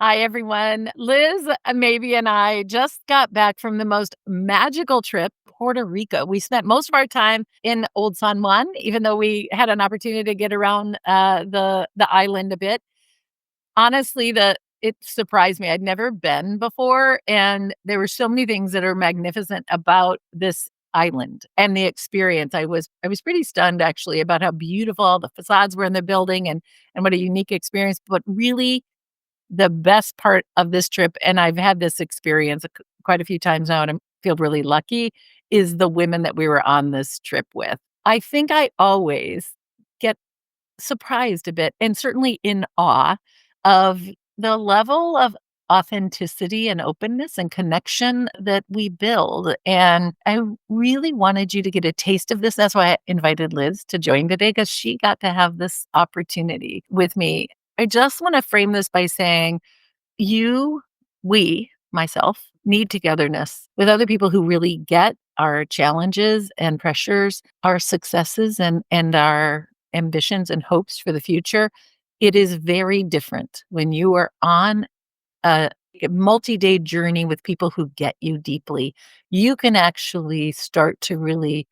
Hi, everyone. Liz, Mabey, and I just got back from the most magical trip, Puerto Rico. We spent most of our time in Old San Juan, even though we had an opportunity to get around the island a bit. Honestly, the it surprised me. I'd never been before, and there were so many things that are magnificent about this island and the experience. I was pretty stunned actually about how beautiful all the facades were in the building and what a unique experience. But really, the best part of this trip, and I've had this experience quite a few times now, and I feel really lucky, is the women that we were on this trip with. I think I always get surprised a bit and certainly in awe of the level of authenticity and openness and connection that we build. And I really wanted you to get a taste of this. That's why I invited Liz to join today because she got to have this opportunity with me. I just want to frame this by saying you, we, myself, need togetherness with other people who really get our challenges and pressures, our successes and our ambitions and hopes for the future. It is very different when you are on a multi-day journey with people who get you deeply. You can actually start to really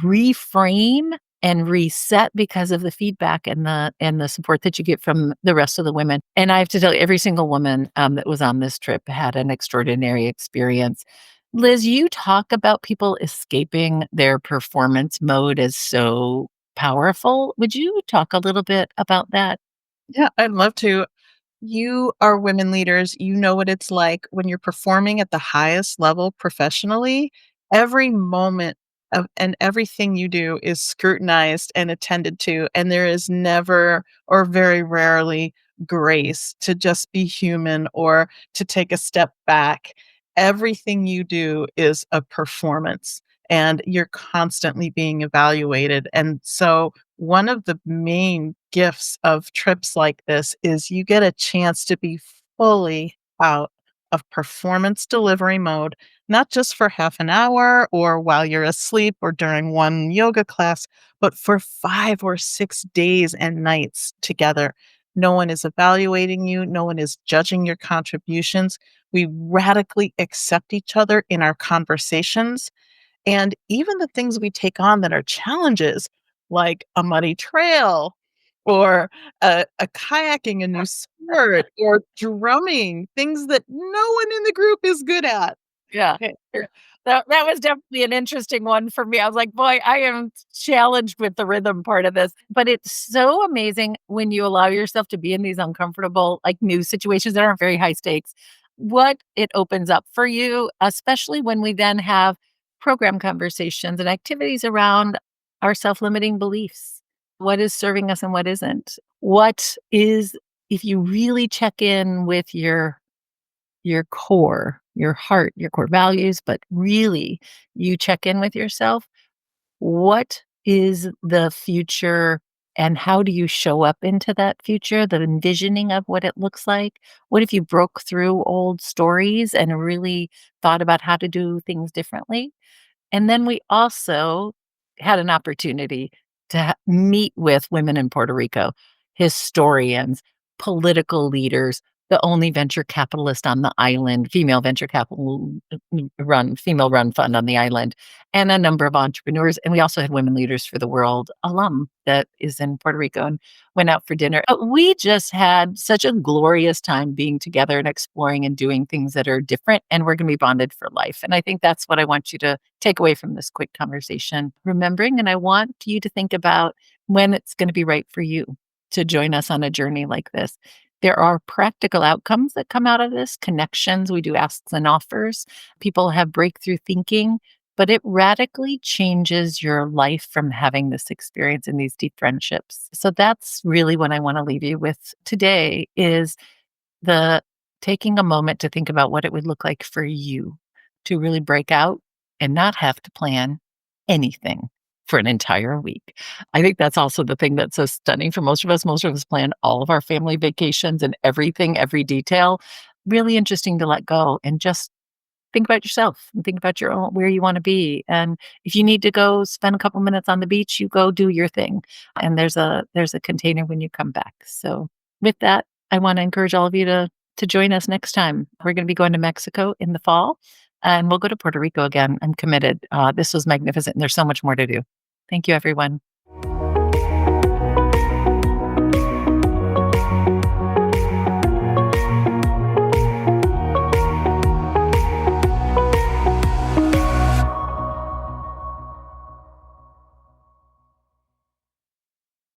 reframe and reset because of the feedback and the support that you get from the rest of the women. And I have to tell you, every single woman that was on this trip had an extraordinary experience. Liz, you talk about people escaping their performance mode as so powerful. Would you talk a little bit about that? Yeah, I'd love to. You are women leaders. You know what it's like when you're performing at the highest level professionally. Every moment of and everything you do is scrutinized and attended to, and there is never or very rarely grace to just be human or to take a step back. Everything you do is a performance, and you're constantly being evaluated. And so one of the main gifts of trips like this is you get a chance to be fully out of performance delivery mode, not just for half an hour or while you're asleep or during one yoga class, but for 5 or 6 days and nights together. No one is evaluating you, no one is judging your contributions. We radically accept each other in our conversations and even the things we take on that are challenges, like a muddy trail or a kayaking a new sport or drumming, things that no one in the group is good at. Yeah. Okay. That was definitely an interesting one for me. I was like, "Boy, I am challenged with the rhythm part of this." But it's so amazing when you allow yourself to be in these uncomfortable, like, new situations that aren't very high stakes, what it opens up for you, especially when we then have program conversations and activities around our self-limiting beliefs. What is serving us and what isn't? What is if you really check in with your core, your heart, your core values, but really you check in with yourself. What is the future and how do you show up into that future? The envisioning of what it looks like? What if you broke through old stories and really thought about how to do things differently? And then we also had an opportunity to meet with women in Puerto Rico, historians, political leaders, the only venture capitalist on the island, female venture capital run, female run fund on the island, and a number of entrepreneurs. And we also had Women Leaders for the World alum that is in Puerto Rico and went out for dinner. We just had such a glorious time being together and exploring and doing things that are different. And we're going to be bonded for life. And I think that's what I want you to take away from this quick conversation, remembering. And I want you to think about when it's going to be right for you to join us on a journey like this. There are practical outcomes that come out of this, connections. We do asks and offers. People have breakthrough thinking, but it radically changes your life from having this experience in these deep friendships. So that's really what I want to leave you with today is the taking a moment to think about what it would look like for you to really break out and not have to plan anything for an entire week. I think that's also the thing that's so stunning for most of us. Most of us plan all of our family vacations and everything, every detail. Really interesting to let go and just think about yourself and think about your own where you want to be. And if you need to go spend a couple minutes on the beach, you go do your thing. And there's a container when you come back. So with that, I want to encourage all of you to to join us next time. We're going to be going to Mexico in the fall and we'll go to Puerto Rico again. I'm committed. This was magnificent. And there's so much more to do. Thank you, everyone.